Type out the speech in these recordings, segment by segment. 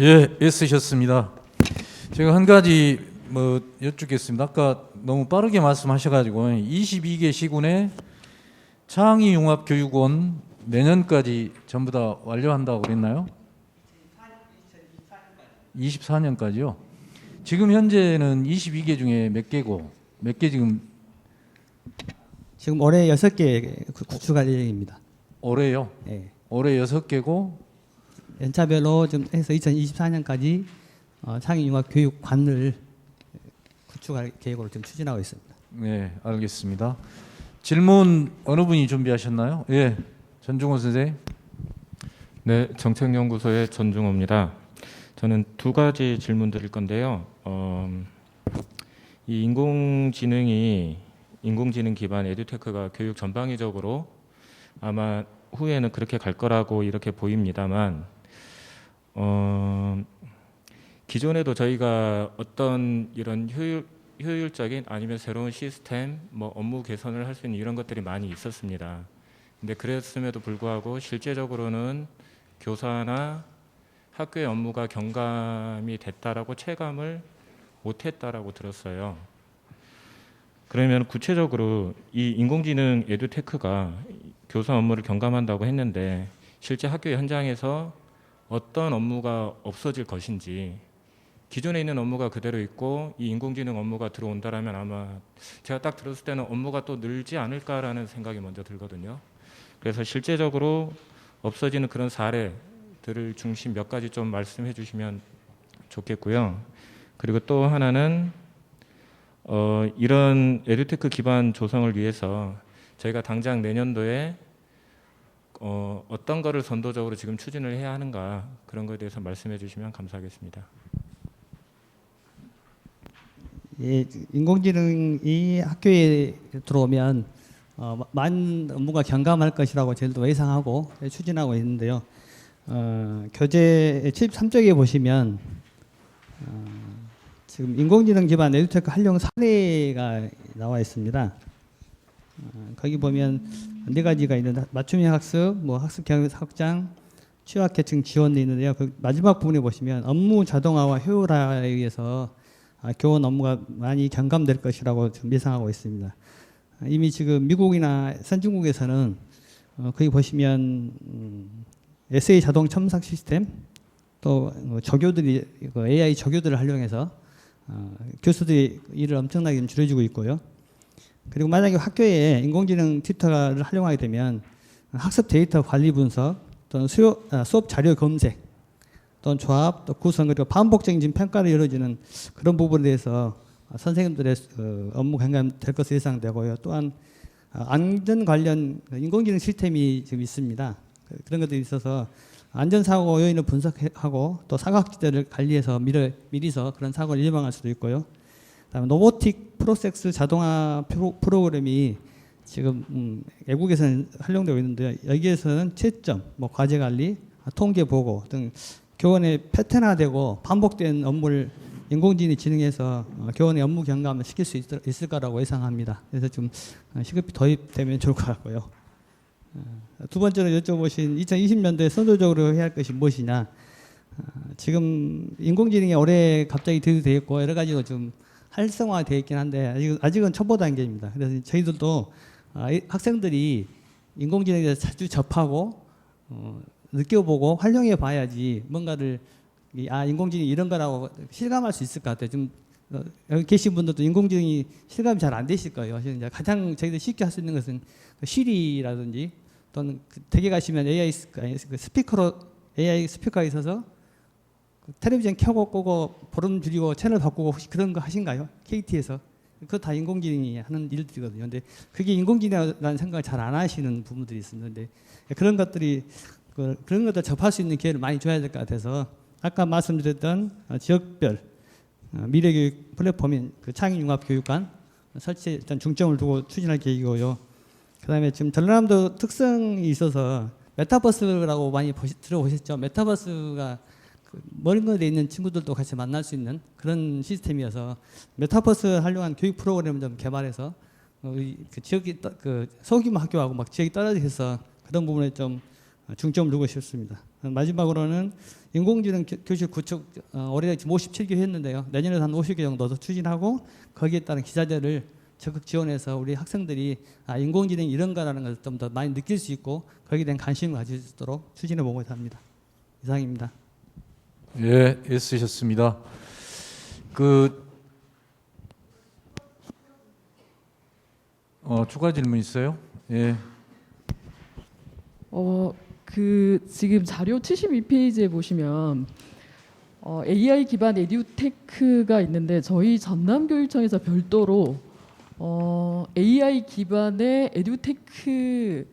예, 애쓰셨습니다. 제가 한 가지 여쭙겠습니다. 아까 너무 빠르게 말씀하셔가지고 22개 시군에 창의융합교육원 내년까지 전부 다 완료한다고 그랬나요? 24년까지요. 지금 현재는 22개 중에 몇 개고 몇 개 지금 올해 6개 구축할 예정입니다. 올해요? 예. 올해 6개고 연차별로 좀 해서 2024년까지 창의융합교육관을 구축할 계획으로 좀 추진하고 있습니다. 네, 알겠습니다. 질문 어느 분이 준비하셨나요? 예, 전중호 선생님. 네, 정책연구소의 전중호입니다. 저는 두 가지 질문 드릴 건데요. 이 인공지능 기반 에듀테크가 교육 전방위적으로 아마 후에는 그렇게 갈 거라고 이렇게 보입니다만, 기존에도 저희가 어떤 이런 효율적인 아니면 새로운 시스템, 업무 개선을 할 수 있는 이런 것들이 많이 있었습니다. 근데 그랬음에도 불구하고 실제적으로는 교사나 학교의 업무가 경감이 됐다라고 체감을 못했다라고 들었어요. 그러면 구체적으로 이 인공지능 에듀테크가 교사 업무를 경감한다고 했는데 실제 학교 현장에서 어떤 업무가 없어질 것인지, 기존에 있는 업무가 그대로 있고 이 인공지능 업무가 들어온다라면 아마 제가 딱 들었을 때는 업무가 또 늘지 않을까라는 생각이 먼저 들거든요. 그래서 실제적으로 없어지는 그런 사례들을 중심 몇 가지 좀 말씀해 주시면 좋겠고요. 그리고 또 하나는 이런 에듀테크 기반 조성을 위해서 저희가 당장 내년도에 어떤 거를 선도적으로 지금 추진을 해야 하는가, 그런 거에 대해서 말씀해 주시면 감사하겠습니다. 예, 인공지능이 학교에 들어오면 많은 업무가 경감할 것이라고 저희도 예상하고 추진하고 있는데요. 교재 73쪽에 보시면 지금 인공지능 기반 에듀테크 활용 사례가 나와 있습니다. 거기 보면 네 가지가 있는데 맞춤형 학습, 학습 경험 확장, 취약 계층 지원이 있는데요. 그 마지막 부분에 보시면 업무 자동화와 효율화에 의해서 교원 업무가 많이 경감될 것이라고 좀 예상하고 있습니다. 이미 지금 미국이나 선진국에서는 거기 보시면 SA 자동 첨삭 시스템, 또 조교들이 AI 조교들을 활용해서 교수들이 일을 엄청나게 좀 줄여주고 있고요. 그리고 만약에 학교에 인공지능 튜터를 활용하게 되면 학습 데이터 관리 분석, 또는 수업 자료 검색, 또는 조합, 또 구성, 그리고 반복적인 평가를 이루어지는 그런 부분에 대해서 선생님들의 업무 경감될 것으로 예상되고요. 또한 안전 관련 인공지능 시스템이 지금 있습니다. 그런 것들이 있어서 안전사고 요인을 분석하고 또 사각지대를 관리해서 미리서 그런 사고를 예방할 수도 있고요. 그다음에 로보틱 프로세스 자동화 프로그램이 지금 외국에서는 활용되고 있는데요. 여기에서는 채점, 과제 관리, 통계 보고 등 교원의 패턴화되고 반복된 업무를 인공지능이 진행해서 교원의 업무 경감을 시킬 수 있을 거라고 예상합니다. 그래서 좀 시급히 도입되면 좋을 것 같고요. 두 번째로 여쭤보신 2020년도에 선도적으로 해야 할 것이 무엇이냐. 지금 인공지능이 올해 갑자기 대두되어 있고 여러 가지로 좀 활성화되어 있긴 한데 아직은 초보 단계입니다. 그래서 저희들도 학생들이 인공지능에 대해서 자주 접하고 느껴보고 활용해 봐야지 뭔가를 인공지능이 이런 거라고 실감할 수 있을 것 같아요. 좀 여기 계신 분들도 인공지능이 실감이 잘 안 되실 거예요. 가장 저희들 쉽게 할 수 있는 것은 시리라든지 또는 댁에 가시면 AI 스피커가 있어서 텔레비전 켜고 끄고 보름 줄이고 채널 바꾸고 혹시 그런 거 하신가요? KT에서 그거 다 인공지능이 하는 일들이거든요. 근데 그게 인공지능이라는 생각을 잘 안 하시는 부분들이 있습니다. 근데 그런 것들 접할 수 있는 기회를 많이 줘야 될 것 같아서 아까 말씀드렸던 지역별 미래교육 플랫폼인 창의융합교육관 설치에 일단 중점을 두고 추진할 계획이고요. 그다음에 지금 전라남도 특성이 있어서 메타버스라고 많이 들어보셨죠? 메타버스가 먼 곳에 있는 친구들도 같이 만날 수 있는 그런 시스템이어서 메타버스 활용한 교육 프로그램을 좀 개발해서 지역이 소규모 학교하고 막 지역이 떨어져 있어서 그런 부분에 좀 중점을 두고 싶습니다. 마지막으로는 인공지능 교실 구축 올해 지금 57개 했는데요. 내년에 한 50개 정도 더 추진하고 거기에 따른 기자재를 적극 지원해서 우리 학생들이 인공지능이 이런가라는 것을 좀 더 많이 느낄 수 있고 거기에 대한 관심을 가질 수 있도록 추진해 보고자 합니다. 이상입니다. 예, 애쓰셨습니다. 추가 질문 있어요? 예. 지금 자료 72페이지에 보시면 AI 기반 에듀테크가 있는데 저희 전남교육청에서 별도로 AI 기반의 에듀테크,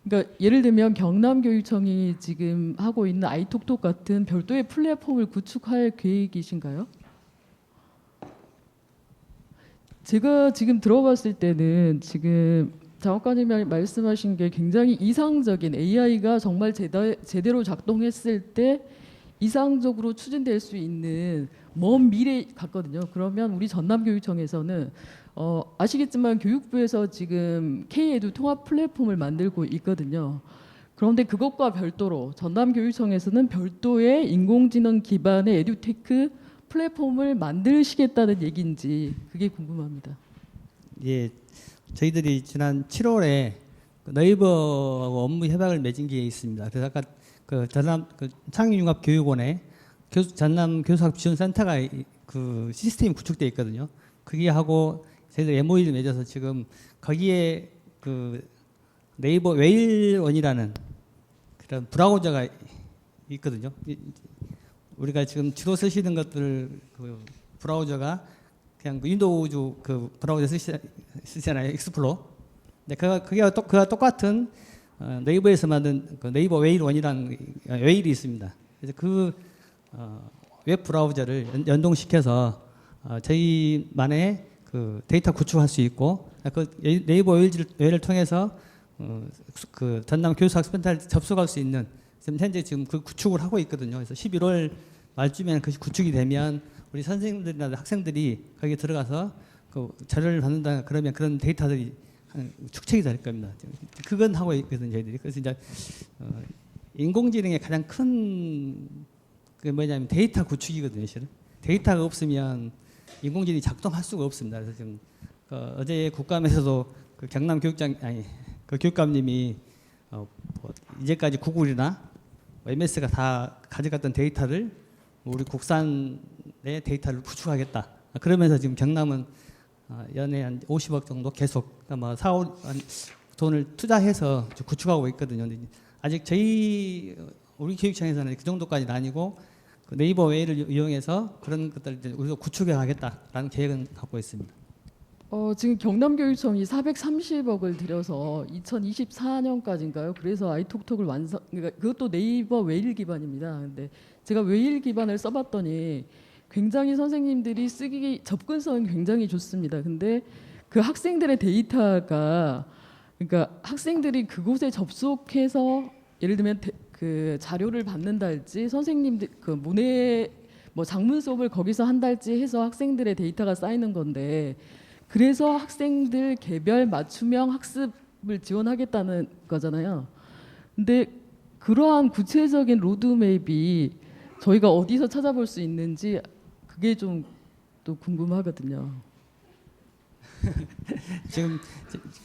그러니까 예를 들면 경남교육청이 지금 하고 있는 아이톡톡 같은 별도의 플랫폼을 구축할 계획이신가요? 제가 지금 들어봤을 때는 지금 장학관님이 말씀하신 게 굉장히 이상적인, AI가 정말 제대로 작동했을 때 이상적으로 추진될 수 있는 먼 미래 같거든요. 그러면 우리 전남교육청에서는 아시겠지만 교육부에서 지금 K-에듀 통합 플랫폼을 만들고 있거든요. 그런데 그것과 별도로 전남교육청에서는 별도의 인공지능 기반의 에듀테크 플랫폼을 만드시겠다는 얘기인지 그게 궁금합니다. 예, 저희들이 지난 7월에 네이버하고 업무 협약을 맺은 게 있습니다. 그래서 아까 전남 창의융합교육원에 전남 교수학 지원센터가 그 시스템이 구축되어 있거든요. 그게 하고 저희들 MOU를 맺어서 지금 거기에 그 네이버 웨일원이라는 그런 브라우저가 있거든요. 우리가 지금 주로 쓰시는 것들 그 브라우저가 그냥 윈도우즈 그 브라우저 쓰시잖아요. 익스플로. 근데 그가 똑같은 네이버에서 만든 그 네이버 웨일원이라는 웨일이 있습니다. 그래서 웹 브라우저를 연동시켜서 저희만의 그 데이터 구축할 수 있고 그 네이버 웨일을 통해서 그 전남 교수학습센터를 접속할 수 있는 현재 지금 그 구축을 하고 있거든요. 그래서 11월 말쯤에는 그것이 구축이 되면 우리 선생님들이나 학생들이 거기에 들어가서 그 자료를 받는다 그러면 그런 데이터들이 축적이 될 겁니다. 그건 하고 있거든요, 저희들이. 그래서 이제 인공지능의 가장 큰 그 뭐냐면 데이터 구축이거든요, 실은. 데이터가 없으면 인공지능이 작동할 수가 없습니다. 그래서 지금 어제 국감에서도 그 경남 그 교육감님이 이제까지 구글이나 MS가 다 가져갔던 데이터를 우리 국산의 데이터를 구축하겠다. 그러면서 지금 경남은 연에 한 50억 정도 계속 아마 4월 돈을 투자해서 구축하고 있거든요. 아직 우리 교육청에서는 그 정도까지는 아니고 그 네이버 웨이를 이용해서 그런 것들을 이제 우리가 구축해 가겠다라는 계획은 갖고 있습니다. 지금 경남교육청이 430억을 들여서 2024년까지인가요? 그래서 아이톡톡을 그러니까 그것도 네이버 웨일 기반입니다. 근데 제가 웨일 기반을 써봤더니 굉장히 선생님들이 쓰기 접근성이 굉장히 좋습니다. 근데 그 학생들의 데이터가 그러니까 학생들이 그곳에 접속해서 예를 들면 그 자료를 받는다 할지 선생님들 그 문해 뭐 장문 수업을 거기서 한다 할지 해서 학생들의 데이터가 쌓이는 건데 그래서 학생들 개별 맞춤형 학습을 지원하겠다는 거잖아요. 근데 그러한 구체적인 로드맵이 저희가 어디서 찾아볼 수 있는지 그게 좀 또 궁금하거든요. 지금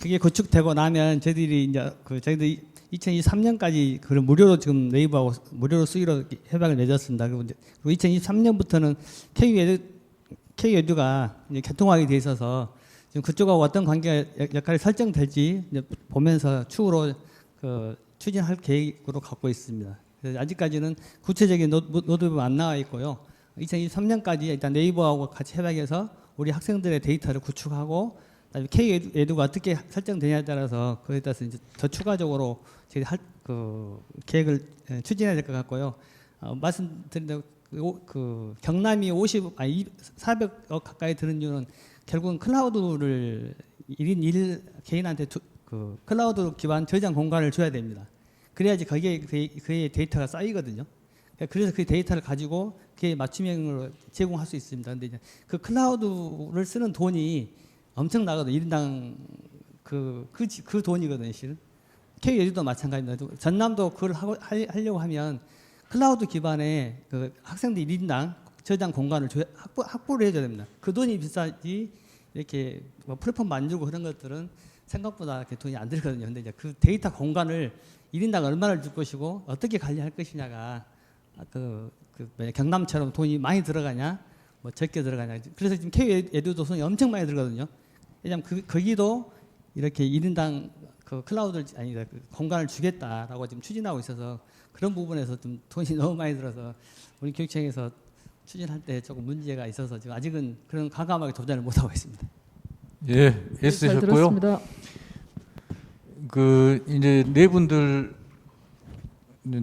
그게 구축되고 나면 저희들이 이제 저희들 2023년까지 그걸 무료로 지금 네이버하고 무료로 쓰기로 협약을 맺었습니다. 그리고 2023년부터는 K-에듀가 이제 개통하게 돼 있어서 지금 그쪽하고 어떤 관계 역할이 설정될지 이제 보면서 추후로 추진할 계획으로 갖고 있습니다. 그래서 아직까지는 구체적인 로드맵은 안 나와 있고요. 2023년까지 일단 네이버하고 같이 협약해서 우리 학생들의 데이터를 구축하고 그다음에 K-에듀가 어떻게 설정되냐에 따라서 그에 따라서 이제 더 추가적으로 저희 계획을 추진해야 될 것 같고요. 말씀드린 대로 경남이 400억 가까이 드는 이유는 결국은 클라우드를 1인 1 개인한테 클라우드 기반 저장 공간을 줘야 됩니다. 그래야지 거기에 그의 데이터가 쌓이거든요. 그래서 그 데이터를 가지고 그에 맞춤형으로 제공할 수 있습니다. 근데 이제 그 클라우드를 쓰는 돈이 엄청 나거든요. 1인당 그 돈이거든요, 실은. KU도 마찬가지입니다. 전남도 그걸 하려고 하면 클라우드 기반의 그 학생들 1인당 저장 공간을 확보를 해줘야 됩니다. 그 돈이 비싸지 이렇게 뭐 플랫폼 만들고 그런 것들은 생각보다 이렇게 돈이 안 들거든요. 근데 이제 그 데이터 공간을 1인당 얼마를 줄 것이고 어떻게 관리할 것이냐가 경남처럼 돈이 많이 들어가냐, 뭐 적게 들어가냐. 그래서 지금 KU에듀도 돈이 엄청 많이 들거든요. 왜냐하면 거기도 이렇게 1인당 그 클라우드를 그 공간을 주겠다라고 지금 추진하고 있어서 그런 부분에서 좀 돈이 너무 많이 들어서 우리 교육청에서 추진할 때 조금 문제가 있어서 지금 아직은 그런 과감하게 도전을 못 하고 있습니다. 예, 잘 애쓰셨고요. 들었습니다. 그 이제 네 분들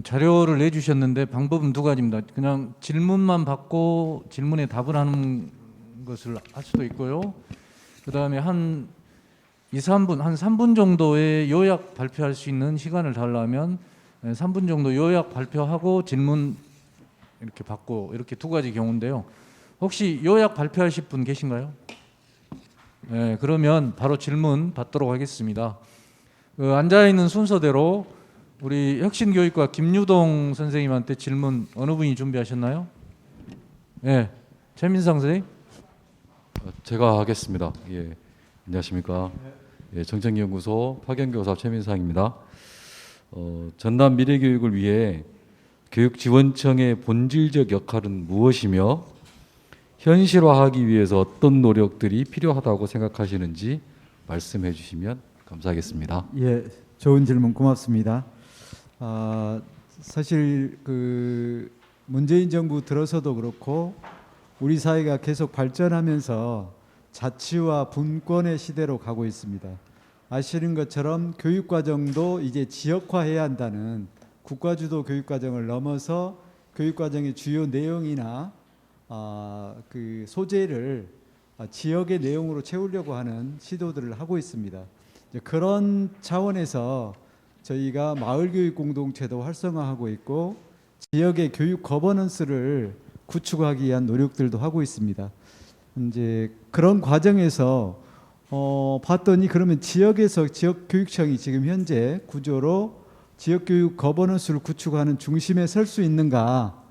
자료를 내주셨는데 방법은 두 가지입니다. 그냥 질문만 받고 질문에 답을 하는 것을 할 수도 있고요. 그 다음에 한 2, 3분, 한 3분 정도의 요약 발표할 수 있는 시간을 달라면 3분 정도 요약 발표하고 질문 이렇게 받고 이렇게 두 가지 경우인데요. 혹시 요약 발표하실 분 계신가요? 네, 그러면 바로 질문 받도록 하겠습니다. 앉아 있는 순서대로 우리 혁신교육과 김유동 선생님한테 질문 어느 분이 준비하셨나요? 네, 최민상 선생님. 제가 하겠습니다. 예, 안녕하십니까? 예, 정책연구소 파견교사 최민상입니다. 전남 미래교육을 위해 교육지원청의 본질적 역할은 무엇이며 현실화하기 위해서 어떤 노력들이 필요하다고 생각하시는지 말씀해 주시면 감사하겠습니다. 예, 좋은 질문 고맙습니다. 사실 그 문재인 정부 들어서도 그렇고 우리 사회가 계속 발전하면서 자치와 분권의 시대로 가고 있습니다. 아시는 것처럼 교육과정도 이제 지역화해야 한다는 국가주도 교육과정을 넘어서 교육과정의 주요 내용이나 그 소재를 지역의 내용으로 채우려고 하는 시도들을 하고 있습니다. 이제 그런 차원에서 저희가 마을교육 공동체도 활성화하고 있고 지역의 교육 거버넌스를 구축하기 위한 노력들도 하고 있습니다. 이제 그런 과정에서 봤더니 그러면 지역에서 지역교육청이 지금 현재 구조로 지역교육 거버넌스를 구축하는 중심에 설 수 있는가,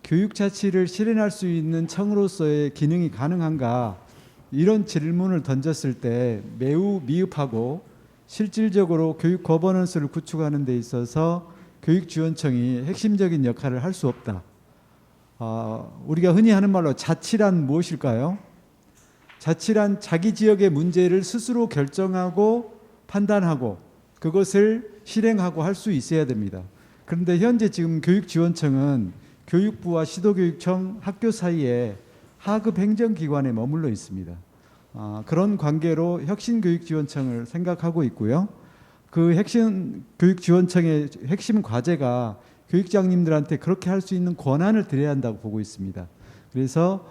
교육자치를 실현할 수 있는 청으로서의 기능이 가능한가, 이런 질문을 던졌을 때 매우 미흡하고 실질적으로 교육 거버넌스를 구축하는 데 있어서 교육지원청이 핵심적인 역할을 할 수 없다. 우리가 흔히 하는 말로 자치란 무엇일까요? 자치란 자기 지역의 문제를 스스로 결정하고 판단하고 그것을 실행하고 할 수 있어야 됩니다. 그런데 현재 지금 교육지원청은 교육부와 시도교육청, 학교 사이에 하급 행정기관에 머물러 있습니다. 그런 관계로 혁신교육지원청을 생각하고 있고요. 그 혁신교육지원청의 핵심 과제가 교육장님들한테 그렇게 할 수 있는 권한을 드려야 한다고 보고 있습니다. 그래서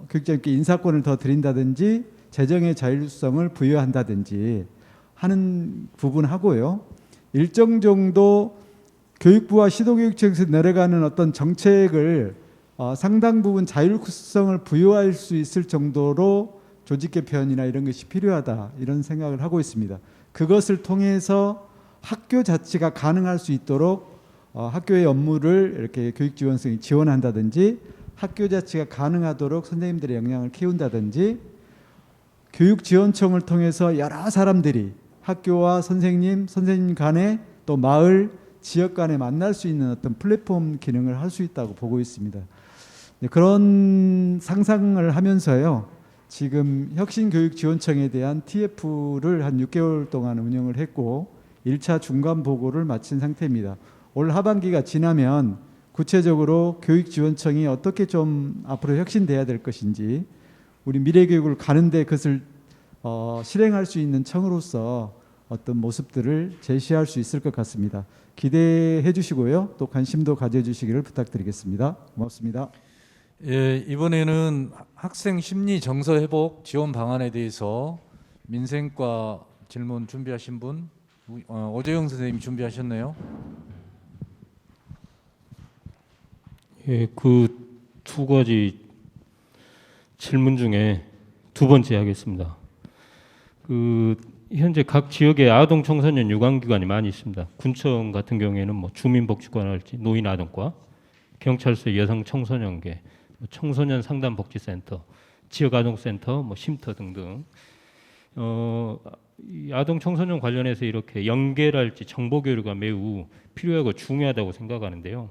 교육장님께 인사권을 더 드린다든지 재정의 자율성을 부여한다든지 하는 부분하고요. 일정 정도 교육부와 시도교육청에서 내려가는 어떤 정책을 상당 부분 자율성을 부여할 수 있을 정도로 조직 개편이나 이런 것이 필요하다, 이런 생각을 하고 있습니다. 그것을 통해서 학교 자치가 가능할 수 있도록 학교의 업무를 이렇게 교육지원성이 지원한다든지 학교 자치가 가능하도록 선생님들의 역량을 키운다든지 교육지원청을 통해서 여러 사람들이 학교와 선생님 간에 또 마을, 지역 간에 만날 수 있는 어떤 플랫폼 기능을 할 수 있다고 보고 있습니다. 그런 상상을 하면서요, 지금 혁신교육지원청에 대한 TF를 한 6개월 동안 운영을 했고 1차 중간 보고를 마친 상태입니다. 올 하반기가 지나면 구체적으로 교육지원청이 어떻게 좀 앞으로 혁신돼야 될 것인지, 우리 미래교육을 가는데 그것을 실행할 수 있는 청으로서 어떤 모습들을 제시할 수 있을 것 같습니다. 기대해 주시고요, 또 관심도 가져주시기를 부탁드리겠습니다. 고맙습니다. 예, 이번에는 학생 심리 정서 회복 지원 방안에 대해서 민생과 질문 준비하신 분, 오재영 선생님 준비하셨네요. 예, 그 두 가지 질문 중에 두 번째 하겠습니다. 그 현재 각 지역에 아동 청소년 유관기관이 많이 있습니다. 군청 같은 경우에는 뭐 주민복지관할지 노인아동과, 경찰서 여성청소년계, 청소년 상담복지센터, 지역아동센터, 뭐 쉼터 등등. 이 아동 청소년 관련해서 이렇게 연계랄지 정보 교류가 매우 필요하고 중요하다고 생각하는데요.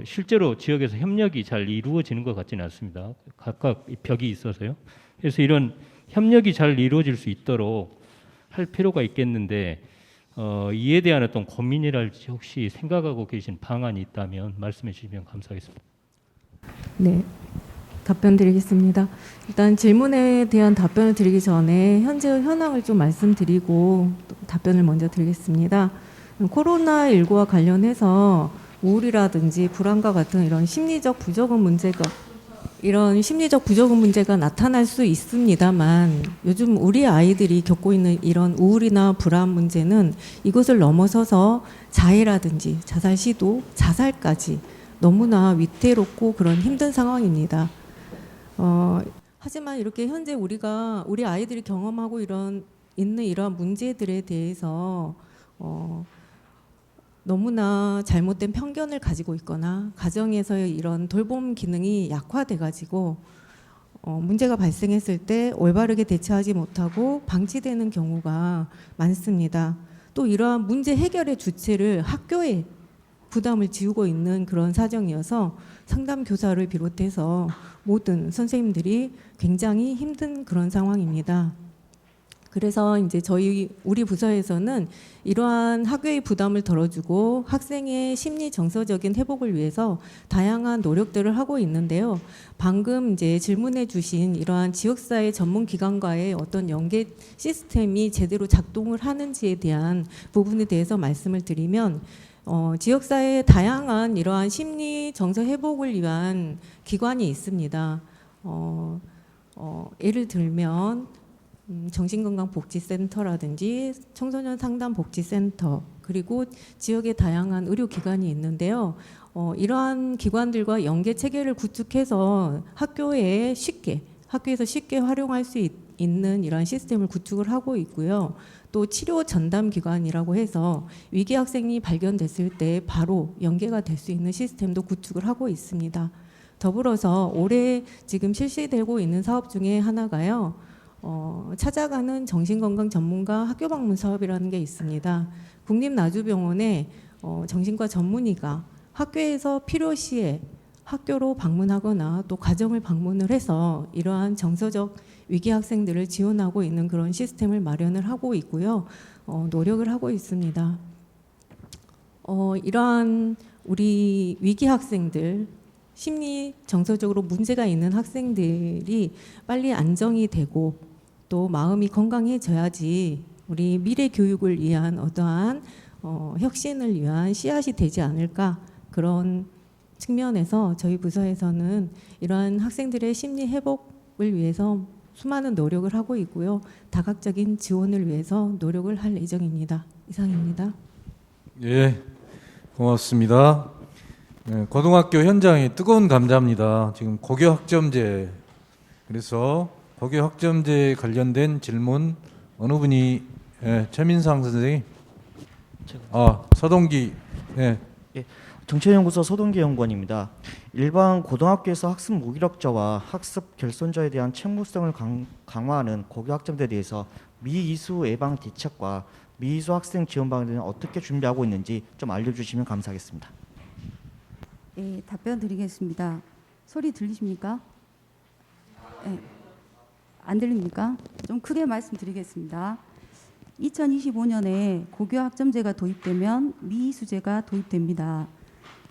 실제로 지역에서 협력이 잘 이루어지는 것 같지는 않습니다. 각각 벽이 있어서요. 그래서 이런 협력이 잘 이루어질 수 있도록 할 필요가 있겠는데 이에 대한 어떤 고민이랄지 혹시 생각하고 계신 방안이 있다면 말씀해 주시면 감사하겠습니다. 네, 답변 드리겠습니다. 일단 질문에 대한 답변을 드리기 전에 현재 현황을 좀 말씀드리고 답변을 먼저 드리겠습니다. 코로나19와 관련해서 우울이라든지 불안과 같은 이런 심리적 부적응 문제가 나타날 수 있습니다만, 요즘 우리 아이들이 겪고 있는 이런 우울이나 불안 문제는 이것을 넘어서서 자해라든지 자살 시도, 자살까지 너무나 위태롭고 그런 힘든 상황입니다. 하지만 이렇게 현재 우리 아이들이 경험하고 있는 이러한 문제들에 대해서 너무나 잘못된 편견을 가지고 있거나 가정에서의 이런 돌봄 기능이 약화돼가지고 문제가 발생했을 때 올바르게 대처하지 못하고 방치되는 경우가 많습니다. 또 이러한 문제 해결의 주체를 학교에 부담을 지우고 있는 그런 사정이어서 상담 교사를 비롯해서 모든 선생님들이 굉장히 힘든 그런 상황입니다. 그래서 이제 우리 부서에서는 이러한 학교의 부담을 덜어주고 학생의 심리 정서적인 회복을 위해서 다양한 노력들을 하고 있는데요. 방금 이제 질문해 주신 이러한 지역사회 전문 기관과의 어떤 연계 시스템이 제대로 작동을 하는지에 대한 부분에 대해서 말씀을 드리면, 지역사회에 다양한 이러한 심리 정서 회복을 위한 기관이 있습니다. 예를 들면 정신건강복지센터라든지 청소년 상담복지센터, 그리고 지역의 다양한 의료기관이 있는데요. 이러한 기관들과 연계 체계를 구축해서 학교에서 쉽게 활용할 수 있는 이러한 시스템을 구축을 하고 있고요. 또 치료 전담 기관이라고 해서 위기 학생이 발견됐을 때 바로 연계가 될 수 있는 시스템도 구축을 하고 있습니다. 더불어서 올해 지금 실시되고 있는 사업 중에 하나가요. 찾아가는 정신건강 전문가 학교 방문 사업이라는 게 있습니다. 국립나주병원에 정신과 전문의가 학교에서 필요시에 학교로 방문하거나 또 가정을 방문을 해서 이러한 정서적 위기 학생들을 지원하고 있는 그런 시스템을 마련을 하고 있고요. 노력을 하고 있습니다. 이러한 우리 위기 학생들, 심리 정서적으로 문제가 있는 학생들이 빨리 안정이 되고 또 마음이 건강해져야지 우리 미래 교육을 위한 어떠한 혁신을 위한 씨앗이 되지 않을까, 그런 측면에서 저희 부서에서는 이러한 학생들의 심리 회복을 위해서 수많은 노력을 하고 있고요. 다각적인 지원을 위해서 노력을 할 예정입니다. 이상입니다. 예, 고맙습니다. 네, 고등학교 현장이 뜨거운 감자입니다. 지금 고교 학점제, 그래서 고교 학점제에 관련된 질문 어느 분이, 최민상 선생님, 서동기, 정치연구소 서동기 연구원입니다. 일반 고등학교에서 학습 무기력자와 학습 결손자에 대한 책무성을 강화하는 고교 학점제에 대해서 미이수 예방 대책과 미이수 학생 지원 방안을 어떻게 준비하고 있는지 좀 알려주시면 감사하겠습니다. 네, 답변 드리겠습니다. 소리 들리십니까? 네. 안 들립니까? 좀 크게 말씀드리겠습니다. 2025년에 고교 학점제가 도입되면 미이수제가 도입됩니다.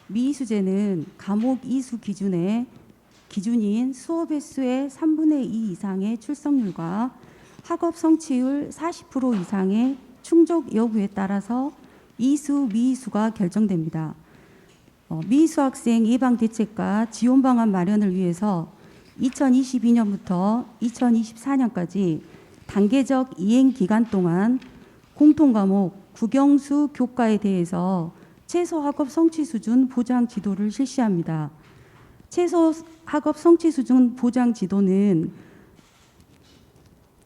미이수제는 과목 이수 기준인 수업 횟수의 3분의 2 이상의 출석률과 학업 성취율 40% 이상의 충족 여부에 따라서 이수, 미이수가 결정됩니다. 미이수 학생 예방 대책과 지원 방안 마련을 위해서 2022년부터 2024년까지 단계적 이행 기간 동안 공통 과목 국영수 교과에 대해서 최소 학업 성취 수준 보장 지도를 실시합니다. 최소 학업 성취 수준 보장 지도는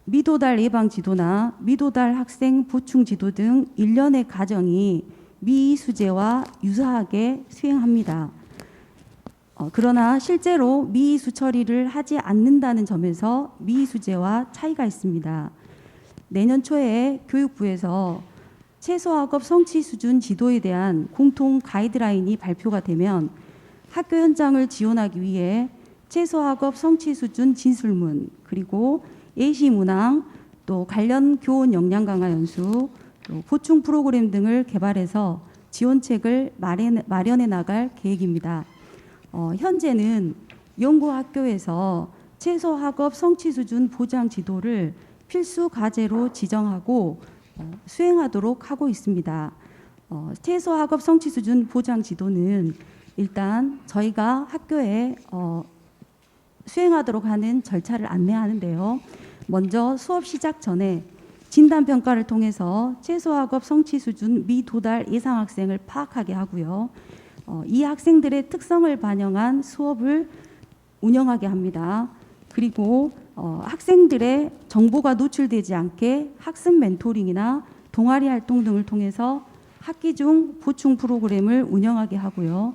미도달 예방 지도나 미도달 학생 보충 지도 등 일련의 과정이 미이수제와 유사하게 수행합니다. 그러나 실제로 미이수 처리를 하지 않는다는 점에서 미이수제와 차이가 있습니다. 내년 초에 교육부에서 최소학업 성취 수준 지도에 대한 공통 가이드라인이 발표가 되면 학교 현장을 지원하기 위해 최소학업 성취 수준 진술문, 그리고 예시 문항, 또 관련 교원 역량 강화 연수, 또 보충 프로그램 등을 개발해서 지원책을 마련해 나갈 계획입니다. 현재는 연구학교에서 최소학업 성취 수준 보장 지도를 필수 과제로 지정하고 수행하도록 하고 있습니다. 최소학업 성취 수준 보장 지도는 일단 저희가 학교에 수행하도록 하는 절차를 안내하는데요. 먼저 수업 시작 전에 진단평가를 통해서 최소학업 성취 수준 미도달 예상 학생을 파악하게 하고요. 이 학생들의 특성을 반영한 수업을 운영하게 합니다. 그리고 학생들의 정보가 노출되지 않게 학습 멘토링이나 동아리 활동 등을 통해서 학기 중 보충 프로그램을 운영하게 하고요.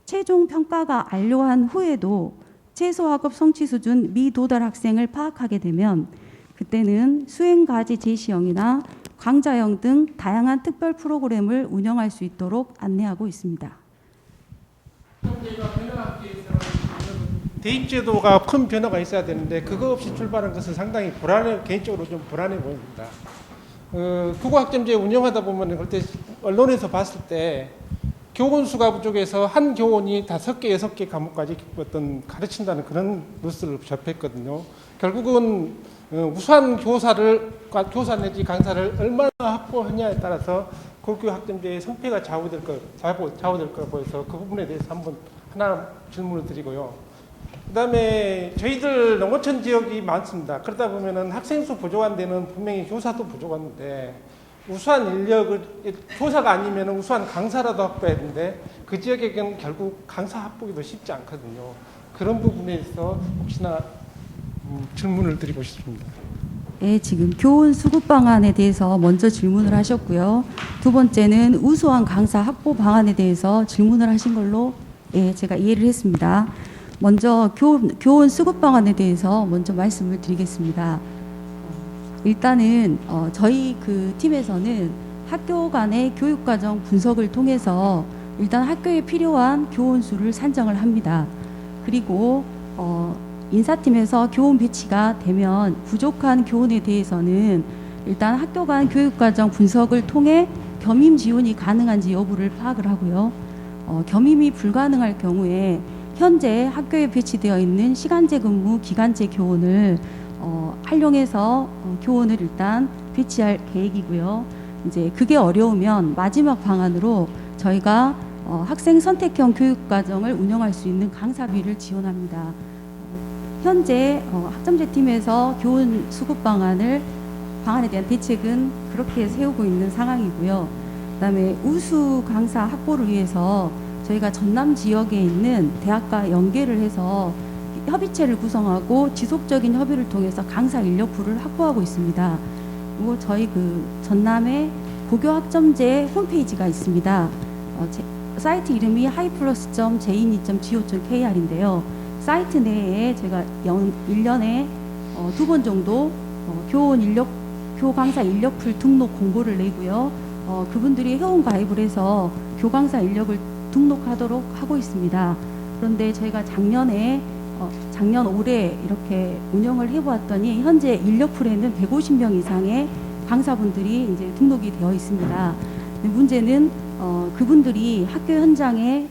최종 평가가 완료한 후에도 최소학업 성취 수준 미도달 학생을 파악하게 되면 그때는 수행과제 제시형이나 강좌형 등 다양한 특별 프로그램을 운영할 수 있도록 안내하고 있습니다. 대입제도가 큰 변화가 있어야 되는데 그거 없이 출발한 것은 상당히 개인적으로 좀 불안해 보입니다. 국어학점제 운영하다 보면 그때 언론에서 봤을 때 교원 수가 부족해서 한 교원이 5개, 6개 과목까지 어떤 가르친다는 그런 뉴스를 접했거든요. 결국은 우수한 교사 내지 강사를 얼마나 확보하냐에 따라서 고교학점제의 성패가 좌우될 거 보여서 그 부분에 대해서 하나 질문을 드리고요. 그다음에 저희들 농어촌 지역이 많습니다. 그러다 보면은 학생 수 부족한 데는 분명히 교사도 부족한데 우수한 인력을 교사가 아니면 우수한 강사라도 확보해야 되는데 그 지역에는 결국 강사 확보기도 쉽지 않거든요. 그런 부분에 있어 혹시나 질문을 드리고 싶습니다. 네, 지금 교원 수급 방안에 대해서 먼저 질문을 하셨고요. 두 번째는 우수한 강사 확보 방안에 대해서 질문을 하신 걸로 제가 이해를 했습니다. 먼저 교원 수급 방안에 대해서 먼저 말씀을 드리겠습니다. 일단은 저희 그 팀에서는 학교 간의 교육과정 분석을 통해서 일단 학교에 필요한 교원 수를 산정을 합니다. 그리고 인사팀에서 교원 배치가 되면 부족한 교원에 대해서는 일단 학교 간 교육과정 분석을 통해 겸임 지원이 가능한지 여부를 파악을 하고요. 겸임이 불가능할 경우에 현재 학교에 배치되어 있는 시간제 근무 기간제 교원을 활용해서 교원을 일단 배치할 계획이고요. 이제 그게 어려우면 마지막 방안으로 저희가 학생 선택형 교육과정을 운영할 수 있는 강사비를 지원합니다. 현재 학점제팀에서 교원 수급 방안에 대한 대책은 그렇게 세우고 있는 상황이고요. 그다음에 우수 강사 확보를 위해서 저희가 전남 지역에 있는 대학과 연계를 해서 협의체를 구성하고 지속적인 협의를 통해서 강사 인력풀을 확보하고 있습니다. 그리고 저희 그 전남에 고교학점제 홈페이지가 있습니다. 사이트 이름이 hiplus.j2.go.kr인데요. 사이트 내에 제가 1년에 2번 정도 교강사 인력풀 등록 공고를 내고요. 그분들이 회원 가입을 해서 교강사 인력을 등록하도록 하고 있습니다. 그런데 저희가 작년 올해 이렇게 운영을 해보았더니 현재 인력풀에는 150명 이상의 강사분들이 이제 등록이 되어 있습니다. 근데 문제는 그분들이 학교 현장에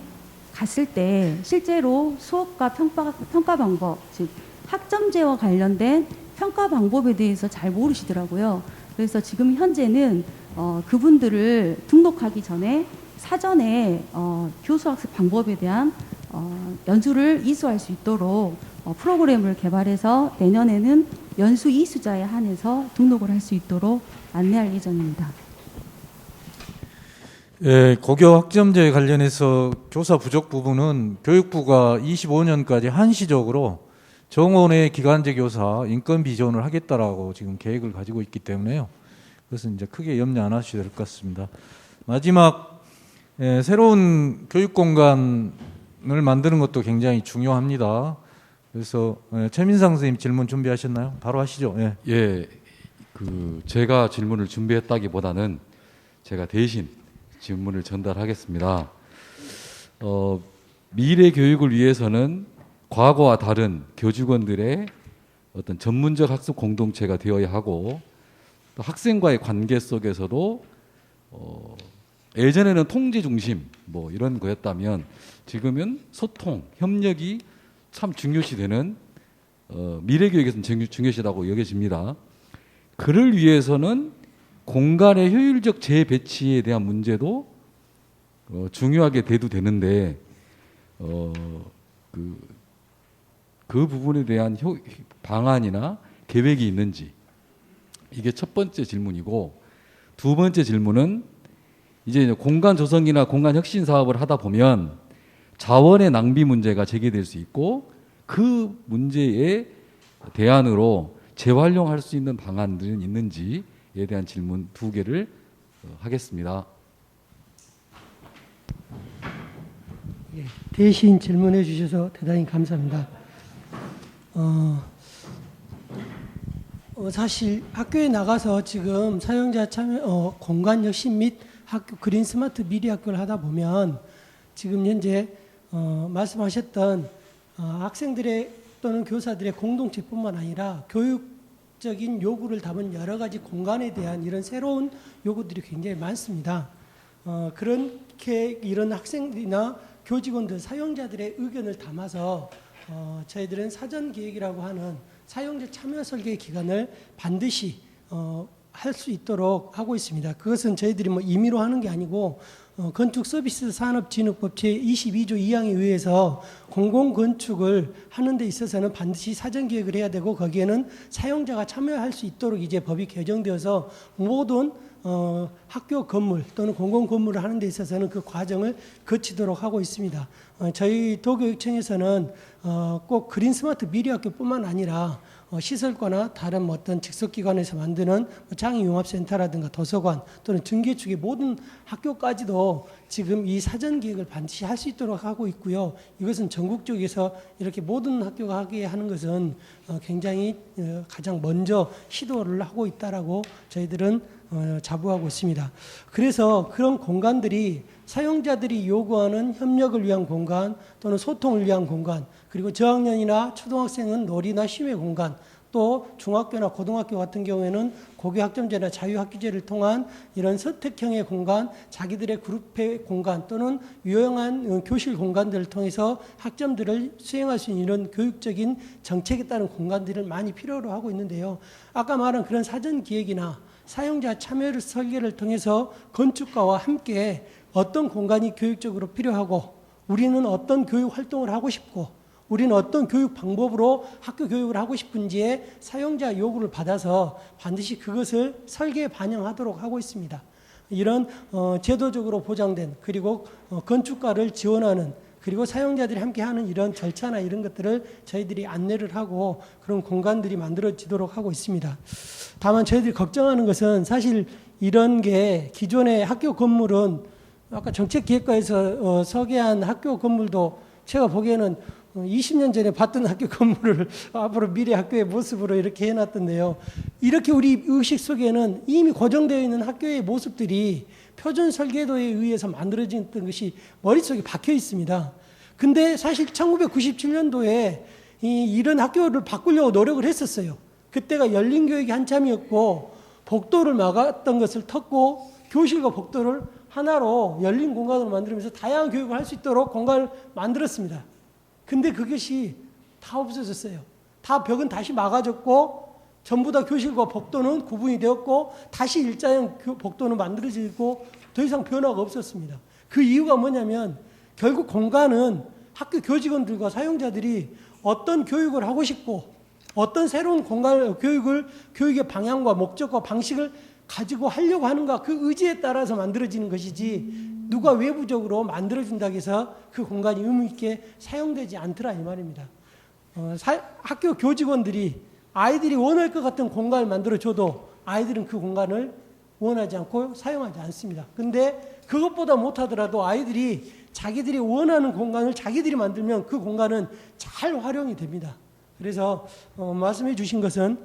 갔을 때 실제로 수업과 평가 방법, 즉 학점제와 관련된 평가 방법에 대해서 잘 모르시더라고요. 그래서 지금 현재는 그분들을 등록하기 전에 사전에 교수학습 방법에 대한 연수를 이수할 수 있도록 프로그램을 개발해서 내년에는 연수 이수자에 한해서 등록을 할 수 있도록 안내할 예정입니다. 예, 고교 학점제 관련해서 교사 부족 부분은 교육부가 25년까지 한시적으로 정원의 기간제 교사 인건비 지원을 하겠다라고 지금 계획을 가지고 있기 때문에요. 그것은 이제 크게 염려 안 하셔도 될 것 같습니다. 마지막 새로운 교육 공간을 만드는 것도 굉장히 중요합니다. 그래서 최민상 선생님 질문 준비하셨나요? 바로 하시죠. 예. 예, 제가 질문을 준비했다기보다는 제가 대신 질문을 전달하겠습니다. 미래 교육을 위해서는 과거와 다른 교직원들의 어떤 전문적 학습 공동체가 되어야 하고, 또 학생과의 관계 속에서도 예전에는 통제 중심 뭐 이런 거였다면 지금은 소통, 협력이 참 중요시되는 미래 교육에서는 중요시하다고 여겨집니다. 그를 위해서는 공간의 효율적 재배치에 대한 문제도 중요하게 대두되는데 그 부분에 대한 방안이나 계획이 있는지, 이게 첫 번째 질문이고, 두 번째 질문은 이제 공간 조성이나 공간 혁신 사업을 하다 보면 자원의 낭비 문제가 제기될 수 있고, 그 문제에 대안으로 재활용할 수 있는 방안들은 있는지에 대한 질문 두 개를 하겠습니다. 예, 대신 질문해 주셔서 대단히 감사합니다. 사실 학교에 나가서 지금 사용자 참여 공간 혁신 및 학교 그린 스마트 미래 학교를 하다 보면 지금 현재 말씀하셨던 학생들의 또는 교사들의 공동체뿐만 아니라 교육적인 요구를 담은 여러 가지 공간에 대한 이런 새로운 요구들이 굉장히 많습니다. 그렇게 이런 학생들이나 교직원들, 사용자들의 의견을 담아서 저희들은 사전 기획이라고 하는 사용자 참여 설계 기간을 반드시 할 수 있도록 하고 있습니다. 그것은 저희들이 뭐 임의로 하는 게 아니고 건축서비스산업진흥법 제22조 2항에 의해서 공공건축을 하는 데 있어서는 반드시 사전기획을 해야 되고, 거기에는 사용자가 참여할 수 있도록 이제 법이 개정되어서 모든 학교 건물 또는 공공건물을 하는 데 있어서는 그 과정을 거치도록 하고 있습니다. 저희 도교육청에서는 꼭 그린 스마트 미래학교뿐만 아니라 시설과나 다른 어떤 직속기관에서 만드는 장애융합센터라든가 도서관 또는 중개축의 모든 학교까지도 지금 이 사전기획을 반드시 할 수 있도록 하고 있고요. 이것은 전국적에서 이렇게 모든 학교가 하게 하는 것은 굉장히 가장 먼저 시도를 하고 있다라고 저희들은 자부하고 있습니다. 그래서 그런 공간들이 사용자들이 요구하는 협력을 위한 공간 또는 소통을 위한 공간, 그리고 저학년이나 초등학생은 놀이나 쉼의 공간, 또 중학교나 고등학교 같은 경우에는 고교학점제나 자유학기제를 통한 이런 선택형의 공간, 자기들의 그룹의 공간 또는 유용한 교실 공간들을 통해서 학점들을 수행할 수 있는 이런 교육적인 정책에 따른 공간들을 많이 필요로 하고 있는데요. 아까 말한 그런 사전 기획이나 사용자 참여를 설계를 통해서 건축가와 함께 어떤 공간이 교육적으로 필요하고, 우리는 어떤 교육 활동을 하고 싶고, 우리는 어떤 교육 방법으로 학교 교육을 하고 싶은지에 사용자 요구를 받아서 반드시 그것을 설계에 반영하도록 하고 있습니다. 이런 제도적으로 보장된, 그리고 건축가를 지원하는, 그리고 사용자들이 함께하는 이런 절차나 이런 것들을 저희들이 안내를 하고 그런 공간들이 만들어지도록 하고 있습니다. 다만 저희들이 걱정하는 것은, 사실 이런 게 기존의 학교 건물은 아까 정책기획과에서 소개한 학교 건물도 제가 보기에는 20년 전에 봤던 학교 건물을 앞으로 미래 학교의 모습으로 이렇게 해놨던데요. 이렇게 우리 의식 속에는 이미 고정되어 있는 학교의 모습들이 표준 설계도에 의해서 만들어졌던 것이 머릿속에 박혀 있습니다. 근데 사실 1997년도에 이런 학교를 바꾸려고 노력을 했었어요. 그때가 열린 교육이 한참이었고, 복도를 막았던 것을 텄고 교실과 복도를 하나로 열린 공간으로 만들면서 다양한 교육을 할 수 있도록 공간을 만들었습니다. 근데 그것이 다 없어졌어요. 다 벽은 다시 막아졌고, 전부 다 교실과 복도는 구분이 되었고, 다시 일자형 복도는 만들어지고, 더 이상 변화가 없었습니다. 그 이유가 뭐냐면, 결국 공간은 학교 교직원들과 사용자들이 어떤 교육을 하고 싶고, 어떤 새로운 공간 교육의 방향과 목적과 방식을 가지고 하려고 하는가, 그 의지에 따라서 만들어지는 것이지, 누가 외부적으로 만들어준다고 해서 그 공간이 의미 있게 사용되지 않더라 이 말입니다. 학교 교직원들이 아이들이 원할 것 같은 공간을 만들어줘도 아이들은 그 공간을 원하지 않고 사용하지 않습니다. 근데 그것보다 못하더라도 아이들이 자기들이 원하는 공간을 자기들이 만들면 그 공간은 잘 활용이 됩니다. 그래서 말씀해 주신 것은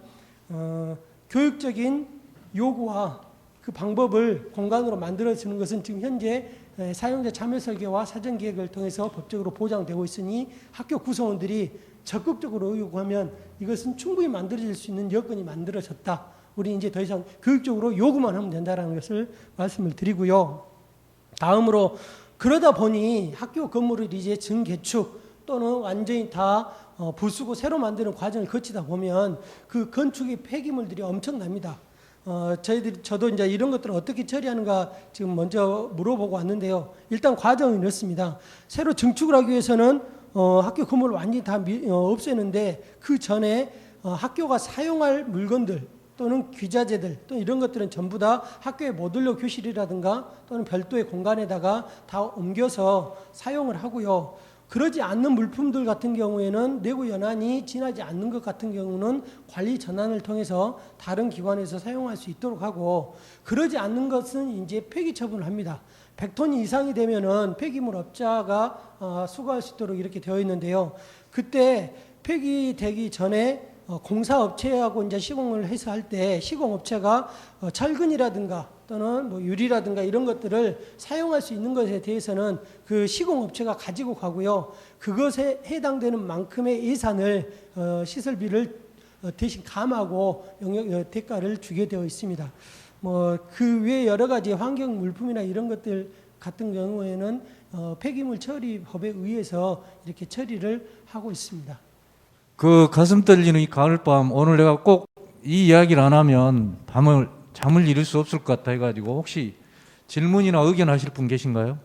교육적인 요구와 그 방법을 공간으로 만들어주는 것은 지금 현재 사용자 참여 설계와 사전 계획을 통해서 법적으로 보장되고 있으니 학교 구성원들이 적극적으로 요구하면 이것은 충분히 만들어질 수 있는 여건이 만들어졌다. 우리 이제 더 이상 교육적으로 요구만 하면 된다는 것을 말씀을 드리고요. 다음으로 그러다 보니 학교 건물을 이제 증개축 또는 완전히 다 부수고 새로 만드는 과정을 거치다 보면 그 건축의 폐기물들이 엄청납니다. 저도 이제 이런 것들을 어떻게 처리하는가 지금 먼저 물어보고 왔는데요. 일단 과정이 이렇습니다. 새로 증축을 하기 위해서는 학교 건물을 완전히 다 없애는데 그 전에 학교가 사용할 물건들 또는 귀자재들 또 이런 것들은 전부 다 학교의 모듈러 교실이라든가 또는 별도의 공간에다가 다 옮겨서 사용을 하고요. 그러지 않는 물품들 같은 경우에는 내구 연한이 지나지 않는 것 같은 경우는 관리 전환을 통해서 다른 기관에서 사용할 수 있도록 하고, 그러지 않는 것은 이제 폐기 처분을 합니다. 100톤 이상이 되면은 폐기물 업자가 수거할 수 있도록 이렇게 되어 있는데요. 그때 폐기되기 전에 공사업체하고 이제 시공을 해서 할 때 시공업체가 철근이라든가 또는 뭐 유리라든가 이런 것들을 사용할 수 있는 것에 대해서는 그 시공업체가 가지고 가고요. 그것에 해당되는 만큼의 예산을 시설비를 대신 감하고 대가를 주게 되어 있습니다. 뭐 그 외에 여러 가지 환경 물품이나 이런 것들 같은 경우에는 폐기물 처리법에 의해서 이렇게 처리를 하고 있습니다. 그 가슴 떨리는 이 가을밤, 오늘 내가 꼭 이 이야기를 안 하면 잠을 이룰 수 없을 것 같아 해가지고 혹시 질문이나 의견하실 분 계신가요?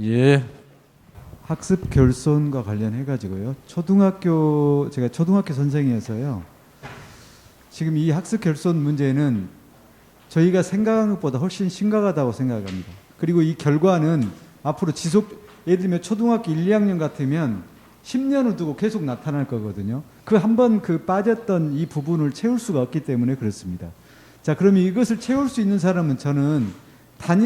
예. 학습 결손과 관련해 가지고요. 제가 초등학교 선생이어서요. 지금 이 학습 결손 문제는 저희가 생각한 것보다 훨씬 심각하다고 생각합니다. 그리고 이 결과는 앞으로 예를 들면 초등학교 1, 2학년 같으면 10년을 두고 계속 나타날 거거든요. 한 번 빠졌던 이 부분을 채울 수가 없기 때문에 그렇습니다. 자, 그러면 이것을 채울 수 있는 사람은 저는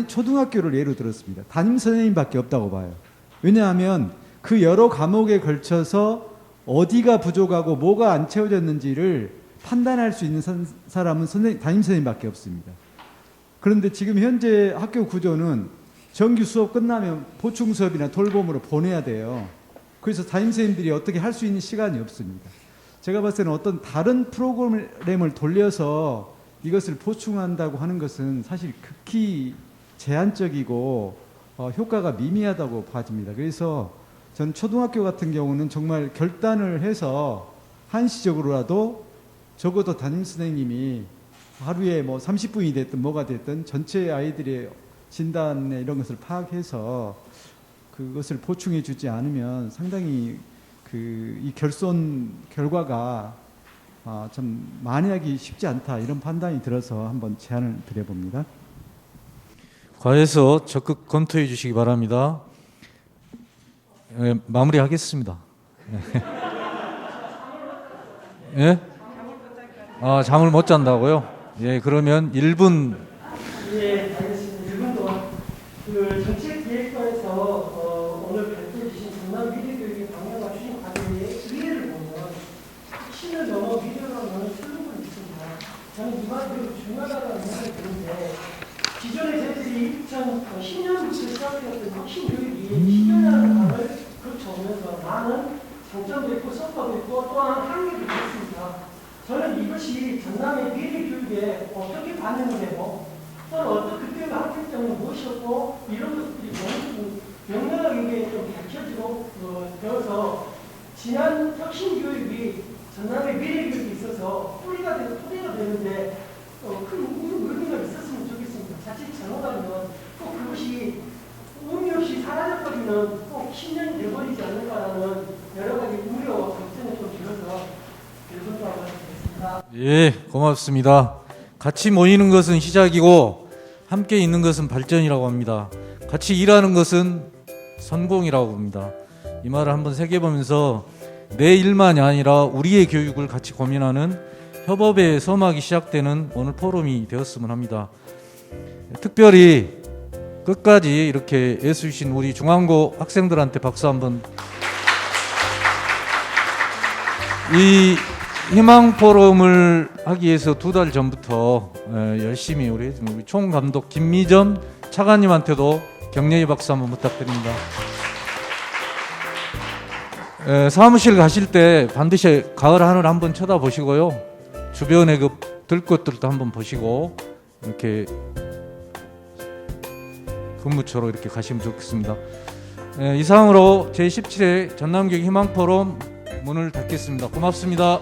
초등학교를 예로 들었습니다. 담임 선생님밖에 없다고 봐요. 왜냐하면 그 여러 과목에 걸쳐서 어디가 부족하고 뭐가 안 채워졌는지를 판단할 수 있는 사람은 담임 선생님밖에 없습니다. 그런데 지금 현재 학교 구조는 정규 수업 끝나면 보충 수업이나 돌봄으로 보내야 돼요. 그래서 담임 선생님들이 어떻게 할 수 있는 시간이 없습니다. 제가 봤을 때는 어떤 다른 프로그램을 돌려서 이것을 보충한다고 하는 것은 사실 극히 제한적이고 효과가 미미하다고 봐집니다. 그래서 전 초등학교 같은 경우는 정말 결단을 해서 한시적으로라도 적어도 담임 선생님이 하루에 뭐 30분이 됐든 뭐가 됐든 전체 아이들의 진단에 이런 것을 파악해서 그것을 보충해 주지 않으면 상당히 이 결손 결과가 좀 만회하기 쉽지 않다, 이런 판단이 들어서 한번 제안을 드려봅니다. 과에서 적극 검토해 주시기 바랍니다. 마무리하겠습니다. 예? 잠을 못 잔다고요? 예, 그러면 1분. 예, 알겠습니다. 1분 동안 정책기획관에서 오늘 발표해 주신 전남 미래교육의 방향과 추진 과제의 의의를 보면 10년 넘어 미래로는 슬로건이 있습니다. 저는 이 말이 매우 중요하다고 생각이 드는데, 기존에 저희들이 2010년부터 시작되었던 혁신 교육이 10년이라는 강을 거쳐오면서 많은 장점도 있고 성과도 있고 또한 한계도 있습니다. 저는 이것이 전남의 미래 교육에 어떻게 반영이 되고 또는 어떤 그때의 한계점이 무엇이었고 이런 것들이 명명하게 좀 밝혀지도록 되어서 지난 혁신 교육이 전남의 미래 교육에 있어서 뿌리가 되는데 큰 의미가 있었으면 좋겠습니다. 자칫 잘못하면 꼭 그것이 의미 없이 사라져버리면 꼭 10년이 돼버리지 않을까라는 여러 가지 우려와 걱정이 좀 들어서 결론적으로 말씀드리겠습니다. 예, 고맙습니다. 같이 모이는 것은 시작이고 함께 있는 것은 발전이라고 합니다. 같이 일하는 것은 성공이라고 봅니다. 이 말을 한번 새겨보면서 내 일만이 아니라 우리의 교육을 같이 고민하는 협업의 서막이 시작되는 오늘 포럼이 되었으면 합니다. 특별히 끝까지 이렇게 애쓰신 우리 중앙고 학생들한테 박수 한번. 이 희망 포럼을 하기 위해서 2달 전부터 열심히 우리 총감독 김미전 차관님한테도 격려의 박수 한번 부탁드립니다. 사무실 가실 때 반드시 가을 하늘 한번 쳐다보시고요. 주변에 그 들꽃들도 한번 보시고 이렇게 근무처로 이렇게 가시면 좋겠습니다. 이상으로 제17회 전남교육 희망 포럼 문을 닫겠습니다. 고맙습니다.